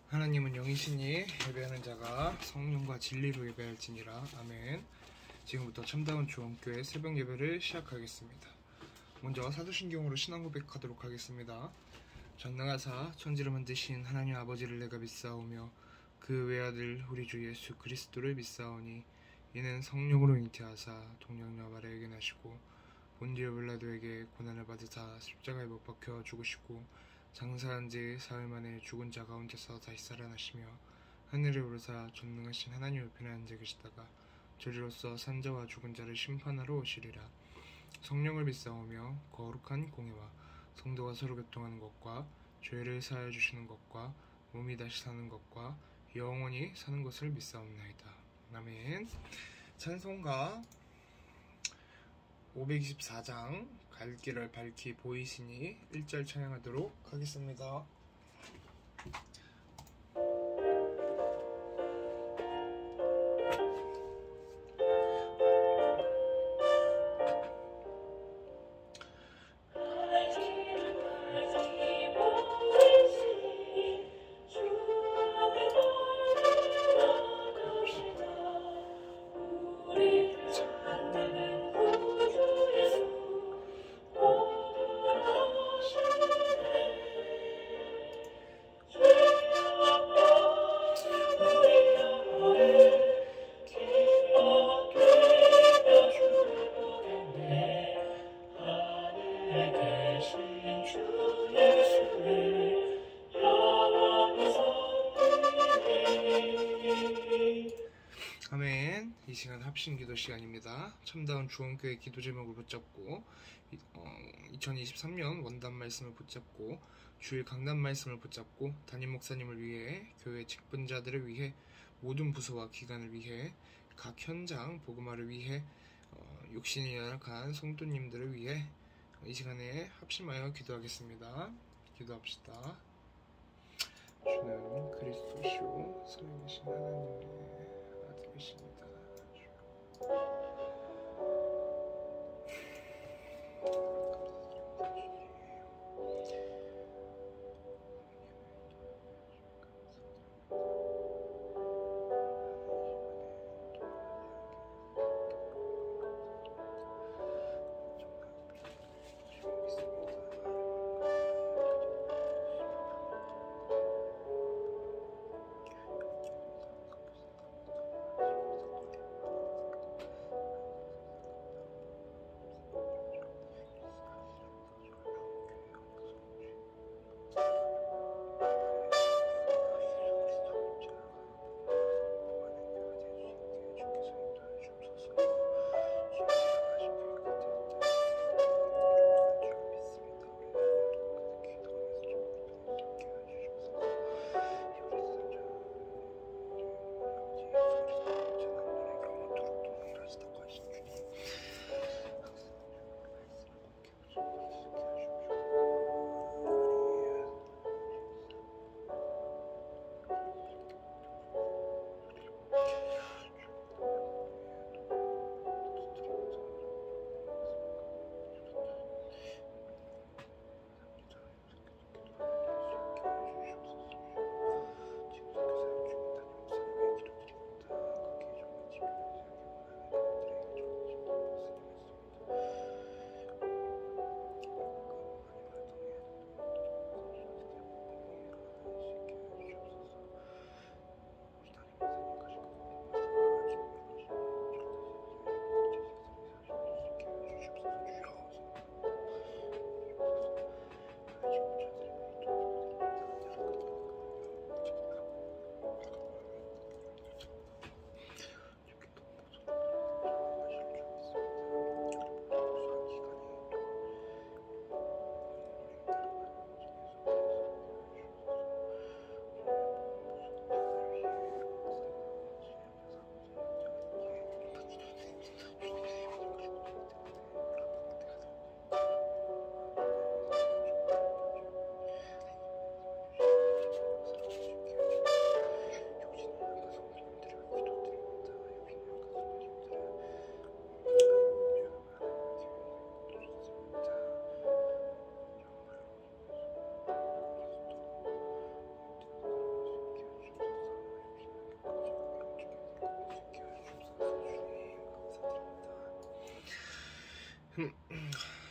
하나님은 영이시니 예배하는 자가 성령과 진리로 예배할지니라. 아멘. 지금부터 참다운 주원교회 새벽 예배를 시작하겠습니다. 먼저 사도신경으로 신앙 고백하도록 하겠습니다. 전능하사 천지를 만드신 하나님 아버지를 내가 믿사오며 그 외아들 우리 주 예수 그리스도를 믿사오니 이는 성령으로 잉태하사 동정녀 마리아에게 나시고 본디오 빌라도에게 고난을 받으사 십자가에 못 박혀 죽으시고 장사한 지 사흘 만에 죽은 자 가운데서 다시 살아나시며 하늘에 오르사 전능하신 하나님 우편에 앉아 계시다가 저리로서 산자와 죽은 자를 심판하러 오시리라. 성령을 믿사오며 거룩한 공예와 성도가 서로 교통하는 것과 죄를 사하여 주시는 것과 몸이 다시 사는 것과 영원히 사는 것을 믿사옵나이다. 아멘. 찬송가 524장 갈 길을 밝히 보이시니 1절 찬양하도록 하겠습니다. 아멘. 이 시간 합심기도 시간입니다. 참다운 주원교회 기도 제목을 붙잡고 2023년 원단 말씀을 붙잡고 주일 강단 말씀을 붙잡고 담임 목사님을 위해 교회 직분자들을 위해 모든 부서와 기관을 위해 각 현장 복음화를 위해 육신이 연약한 성도님들을 위해 이 시간에 합심하여 기도하겠습니다. 기도합시다. 주는 그리스도시요 살아계신 하나님의 아들이십니다.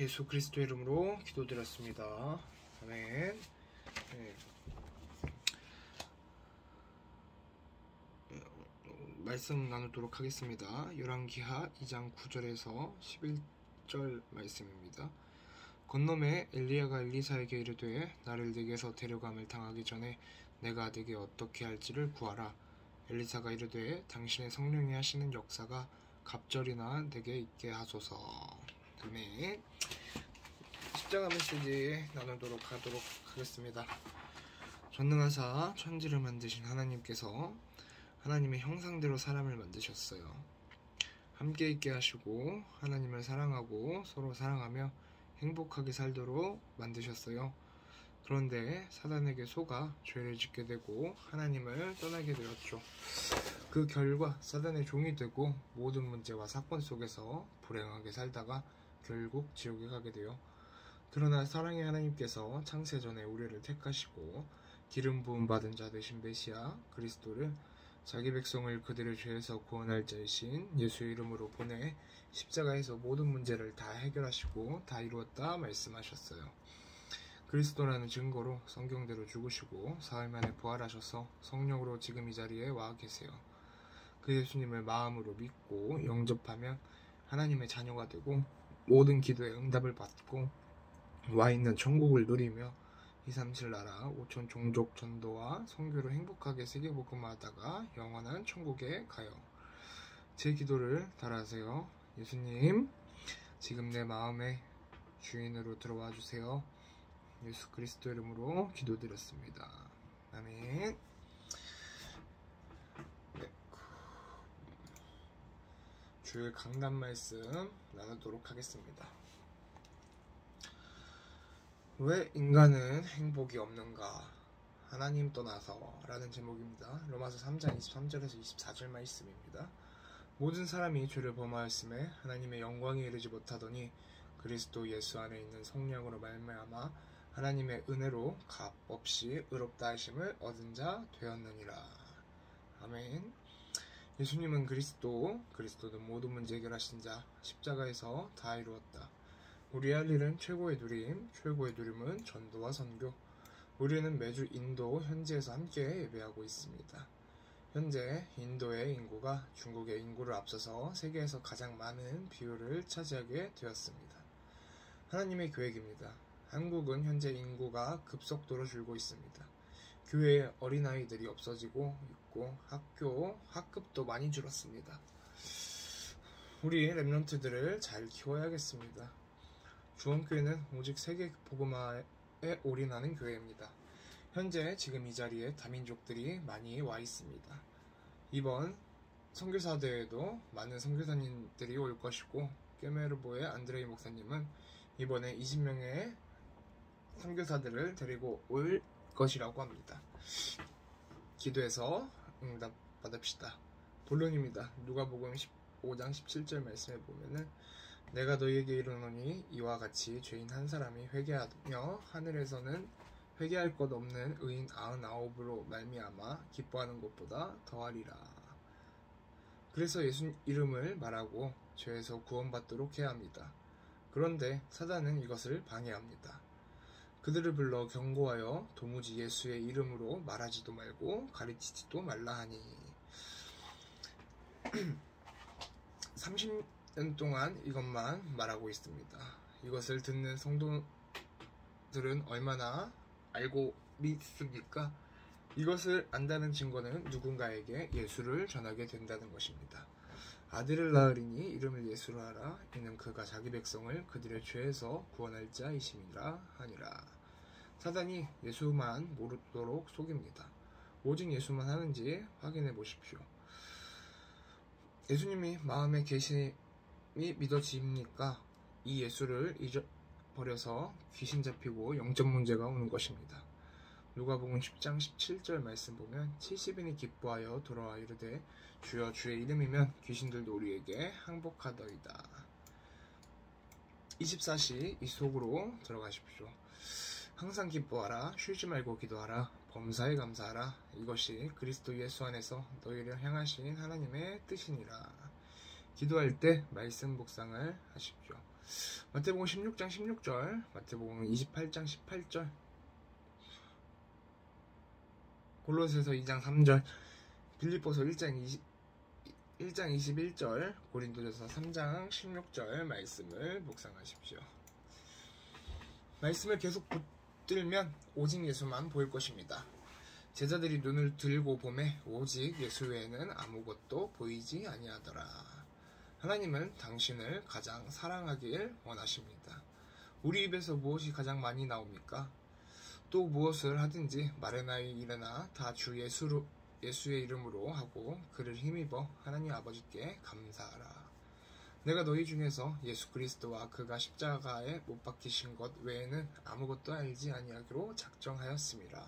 예수 그리스도 이름으로 기도드렸습니다. 아멘. 네. 말씀 나누도록 하겠습니다. 열왕기하 2장 9절에서 11절 말씀입니다. 건너매 엘리야가 엘리사에게 이르되 나를 네게서 데려감을 당하기 전에 내가 네게 어떻게 할지를 구하라. 엘리사가 이르되 당신의 성령이 하시는 역사가 갑절이나 내게 있게 하소서. 아멘. 십자가 메시지 나누도록 하겠습니다. 전능하사 천지를 만드신 하나님께서 하나님의 형상대로 사람을 만드셨어요. 함께 있게 하시고 하나님을 사랑하고 서로 사랑하며 행복하게 살도록 만드셨어요. 그런데 사단에게 속아 죄를 짓게 되고 하나님을 떠나게 되었죠. 그 결과 사단의 종이 되고 모든 문제와 사건 속에서 불행하게 살다가 결국 지옥에 가게 돼요. 그러나 사랑의 하나님께서 창세전에 우리를 택하시고 기름 부음 받은 자 되신 메시아 그리스도를 자기 백성을 그들의 죄에서 구원할 자이신 예수의 이름으로 보내 십자가에서 모든 문제를 다 해결하시고 다 이루었다 말씀하셨어요. 그리스도라는 증거로 성경대로 죽으시고 사흘 만에 부활하셔서 성령으로 지금 이 자리에 와 계세요. 그 예수님을 마음으로 믿고 영접하면 하나님의 자녀가 되고 모든 기도에 응답을 받고 와 있는 천국을 누리며 237 나라 5천 종족 전도와 선교를 행복하게 세계복음하다가 영원한 천국에 가요. 제 기도를 따라하세요. 예수님, 지금 내 마음의 주인으로 들어와 주세요. 예수 그리스도 이름으로 기도드렸습니다. 아멘. 네. 주일 강단 말씀 나누도록 하겠습니다. 왜 인간은 행복이 없는가? 하나님 떠나서 라는 제목입니다. 로마서 3장 23절에서 24절 말씀입니다. 모든 사람이 죄를 범하였음에 하나님의 영광에 이르지 못하더니 그리스도 예수 안에 있는 성령으로 말미암아 하나님의 은혜로 값 없이 의롭다 하심을 얻은 자 되었느니라. 아멘. 예수님은 그리스도는 모든 문제 해결하신 자, 십자가에서 다 이루었다. 우리 할 일은 최고의 누림은 전도와 선교. 우리는 매주 인도 현지에서 함께 예배하고 있습니다. 현재 인도의 인구가 중국의 인구를 앞서서 세계에서 가장 많은 비율을 차지하게 되었습니다. 하나님의 계획입니다. 한국은 현재 인구가 급속도로 줄고 있습니다. 교회에 어린아이들이 없어지고 있고 학급도 많이 줄었습니다. 우리 렘넌트들을 잘 키워야겠습니다. 주원교회는 오직 세계 복음화에 올인하는 교회입니다. 현재 지금 이 자리에 다민족들이 많이 와 있습니다. 이번 선교사 대회에도 많은 선교사님들이 올 것이고 깨메르보의 안드레이 목사님은 이번에 20명의 선교사들을 데리고 올 것이라고 합니다. 기도해서 응답 받읍시다. 본론입니다. 누가복음 15장 17절 말씀에 보면은 내가 너희에게 이르노니 이와 같이 죄인 한 사람이 회개하며 하늘에서는 회개할 것 없는 의인 99으로 말미암아 기뻐하는 것보다 더하리라. 그래서 예수 이름을 말하고 죄에서 구원받도록 해야 합니다. 그런데 사단은 이것을 방해합니다. 그들을 불러 경고하여 도무지 예수의 이름으로 말하지도 말고 가르치지도 말라 하니 30년 동안 이것만 말하고 있습니다. 이것을 듣는 성도들은 얼마나 알고 믿습니까? 이것을 안다는 증거는 누군가에게 예수를 전하게 된다는 것입니다. 아들을 낳으리니 이름을 예수로 하라. 이는 그가 자기 백성을 그들의 죄에서 구원할 자이심이라 하니라. 사단이 예수만 모르도록 속입니다. 오직 예수만 하는지 확인해 보십시오. 예수님이 마음에 계심이 믿어집니까? 이 예수를 잊어버려서 귀신 잡히고 영적 문제가 오는 것입니다. 누가복음 10장 17절 말씀 보면 70인이 기뻐하여 돌아와 이르되 주여 주의 이름이면 귀신들도 우리에게 항복하더이다. 24시 이 속으로 들어가십시오. 항상 기뻐하라. 쉬지 말고 기도하라. 범사에 감사하라. 이것이 그리스도 예수 안에서 너희를 향하신 하나님의 뜻이니라. 기도할 때 말씀 묵상을 하십시오. 마태복음 16장 16절, 마태복음 28장 18절, 골로새서 2장 3절, 빌립보서 1장 21절, 고린도전서 3장 16절 말씀을 묵상하십시오. 말씀을 계속 붙들면 오직 예수만 보일 것입니다. 제자들이 눈을 들고 보매 오직 예수 외에는 아무것도 보이지 아니하더라. 하나님은 당신을 가장 사랑하길 원하십니다. 우리 입에서 무엇이 가장 많이 나옵니까? 또 무엇을 하든지 말이나 일이나 다 주 예수의 이름으로 하고 그를 힘입어 하나님 아버지께 감사하라. 내가 너희 중에서 예수 그리스도와 그가 십자가에 못 박히신 것 외에는 아무것도 알지 아니하기로 작정하였습니다.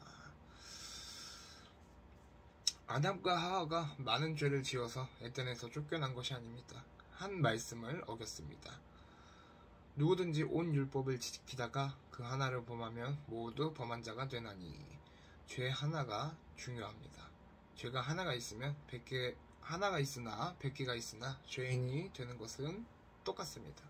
아담과 하와가 많은 죄를 지어서 에덴에서 쫓겨난 것이 아닙니다. 한 말씀을 어겼습니다. 누구든지 온 율법을 지키다가 그 하나를 범하면 모두 범한 자가 되나니 죄 하나가 중요합니다. 죄가 하나가 있으나 100개가 있으나 죄인이 되는 것은 똑같습니다.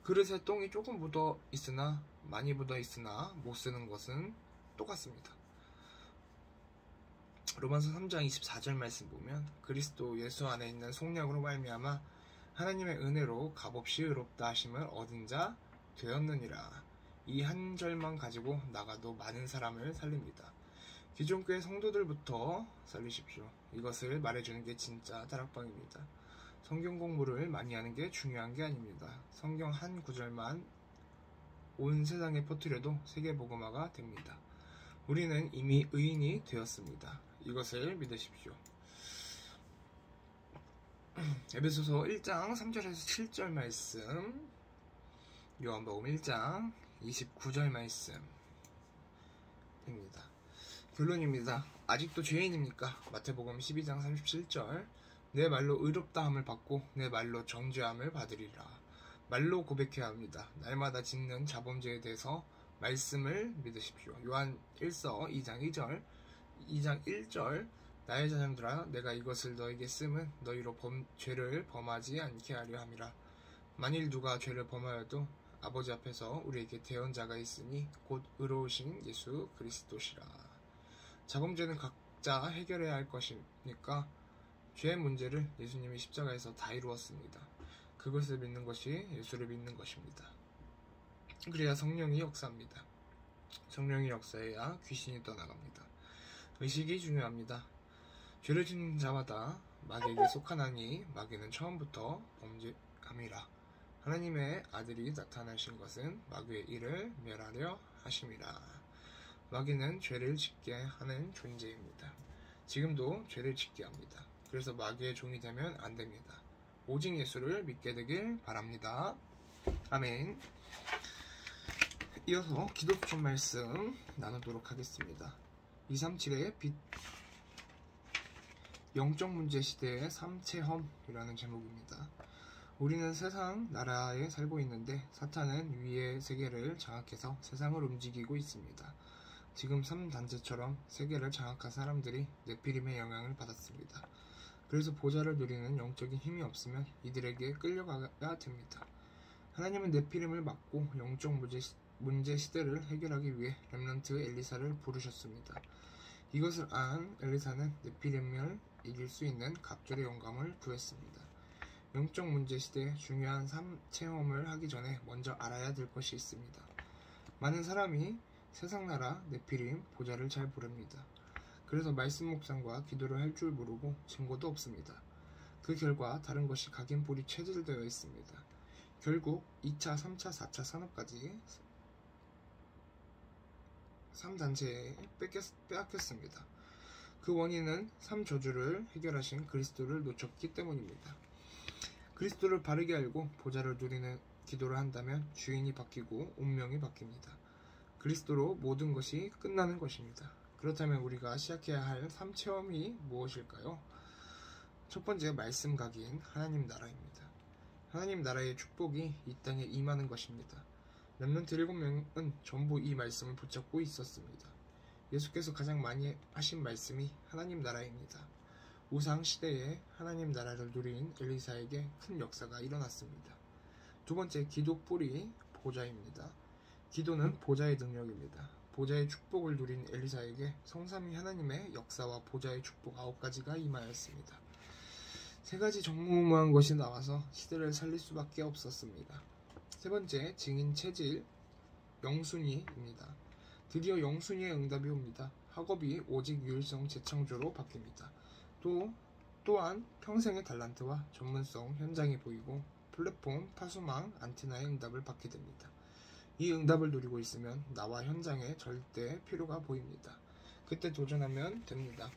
그릇에 똥이 조금 묻어 있으나 많이 묻어 있으나 못 쓰는 것은 똑같습니다. 로마서 3장 24절 말씀 보면 그리스도 예수 안에 있는 속량으로 말미암아 하나님의 은혜로 값없이 의롭다 하심을 얻은 자 되었느니라. 이 한 절만 가지고 나가도 많은 사람을 살립니다. 기존 교회 성도들부터 살리십시오. 이것을 말해주는 게 진짜 다락방입니다. 성경 공부를 많이 하는 게 중요한 게 아닙니다. 성경 한 구절만 온 세상에 퍼뜨려도 세계복음화가 됩니다. 우리는 이미 의인이 되었습니다. 이것을 믿으십시오. 에베소서 1장 3절에서 7절 말씀, 요한복음 1장 29절 말씀입니다. 결론입니다. 아직도 죄인입니까? 마태복음 12장 37절, 내 말로 의롭다함을 받고 내 말로 정죄함을 받으리라. 말로 고백해야 합니다. 날마다 짓는 자범죄에 대해서 말씀을 믿으십시오. 요한 1서 2장 1절, 나의 자녀들아 내가 이것을 너에게 쓰면 너희로 죄를 범하지 않게 하려 함이라. 만일 누가 죄를 범하여도 아버지 앞에서 우리에게 대언자가 있으니 곧 의로우신 예수 그리스도시라. 자범죄는 각자 해결해야 할 것이니까 죄의 문제를 예수님이 십자가에서 다 이루었습니다. 그것을 믿는 것이 예수를 믿는 것입니다. 그래야 성령이 역사합니다. 성령이 역사해야 귀신이 떠나갑니다. 의식이 중요합니다. 죄를 짓는 자마다 마귀에게 속하나니 마귀는 처음부터 범죄함이라. 하나님의 아들이 나타나신 것은 마귀의 일을 멸하려 하심이라. 마귀는 죄를 짓게 하는 존재입니다. 지금도 죄를 짓게 합니다. 그래서 마귀의 종이 되면 안 됩니다. 오직 예수를 믿게 되길 바랍니다. 아멘. 이어서 기독교 말씀 나누도록 하겠습니다. 237의 빛 영적 문제 시대의 삼체험이라는 제목입니다. 우리는 세상 나라에 살고 있는데 사탄은 위의 세계를 장악해서 세상을 움직이고 있습니다. 지금 3단체처럼 세계를 장악한 사람들이 네피림의 영향을 받았습니다. 그래서 보좌를 누리는 영적인 힘이 없으면 이들에게 끌려가야 됩니다. 하나님은 네피림을 막고 영적 문제 시대를 해결하기 위해 렘넌트 엘리사를 부르셨습니다. 이것을 안 엘리사는 네피림을 이길 수 있는 갑절의 영감을 구했습니다. 영적 문제 시대에 중요한 체험을 하기 전에 먼저 알아야 될 것이 있습니다. 많은 사람이 세상 나라 네피림 보좌를 잘 모릅니다. 그래서 말씀 묵상과 기도를 할 줄 모르고 증거도 없습니다. 그 결과 다른 것이 각인뿔이 체질되어 있습니다. 결국 2차, 3차, 4차 산업까지 3단체에 빼앗겼습니다. 그 원인은 3저주를 해결하신 그리스도를 놓쳤기 때문입니다. 그리스도를 바르게 알고 보좌를 누리는 기도를 한다면 주인이 바뀌고 운명이 바뀝니다. 그리스도로 모든 것이 끝나는 것입니다. 그렇다면 우리가 시작해야 할 3체험이 무엇일까요? 첫 번째, 말씀 각인 하나님 나라입니다. 하나님 나라의 축복이 이 땅에 임하는 것입니다. 렘넌트 7명은 전부 이 말씀을 붙잡고 있었습니다. 예수께서 가장 많이 하신 말씀이 하나님 나라입니다. 우상 시대에 하나님 나라를 누린 엘리사에게 큰 역사가 일어났습니다. 두 번째, 기도 뿌리 보좌입니다. 기도는 보좌의 능력입니다. 보좌의 축복을 누린 엘리사에게 성삼위 하나님의 역사와 보좌의 축복 9가지가 임하였습니다. 3가지 정무무한 것이 나와서 시대를 살릴 수밖에 없었습니다. 세 번째, 증인 체질 영순위입니다. 드디어 영순위의 응답이 옵니다. 학업이 오직 유일성 재창조로 바뀝니다. 또한 평생의 달란트와 전문성 현장이 보이고 플랫폼, 파수망, 안테나의 응답을 받게 됩니다. 이 응답을 누리고 있으면 나와 현장에 절대 필요가 보입니다. 그때 도전하면 됩니다.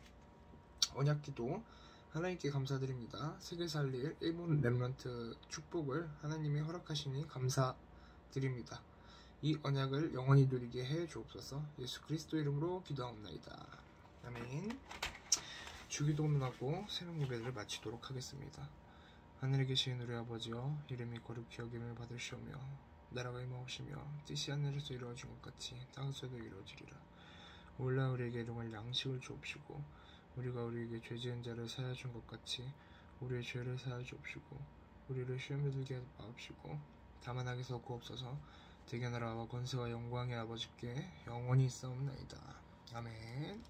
언약기도 하나님께 감사드립니다. 세계 살릴 1분 렘넌트 축복을 하나님이 허락하시니 감사드립니다. 이 언약을 영원히 누리게 해 주옵소서. 예수 그리스도 이름으로 기도하옵나이다. 아멘. 주기도문을 하고 새벽 예배를 마치도록 하겠습니다. 하늘에 계신 우리 아버지여, 이름이 거룩히 여김을 받으시오며 나라가 임하옵시며 뜻이 하늘에서 이루어진 것 같이 땅에서도 이루어지리라. 오늘날 우리에게 일용할 양식을 주옵시고 우리가 우리에게 죄 지은 자를 사하여 준 것 같이 우리의 죄를 사하여 주옵시고 우리를 시험에 들게 하지 마옵시고 다만 악에서 구하옵소서. 대개 나라와 권세와 영광의 아버지께 영원히 있사옵나이다. 아멘.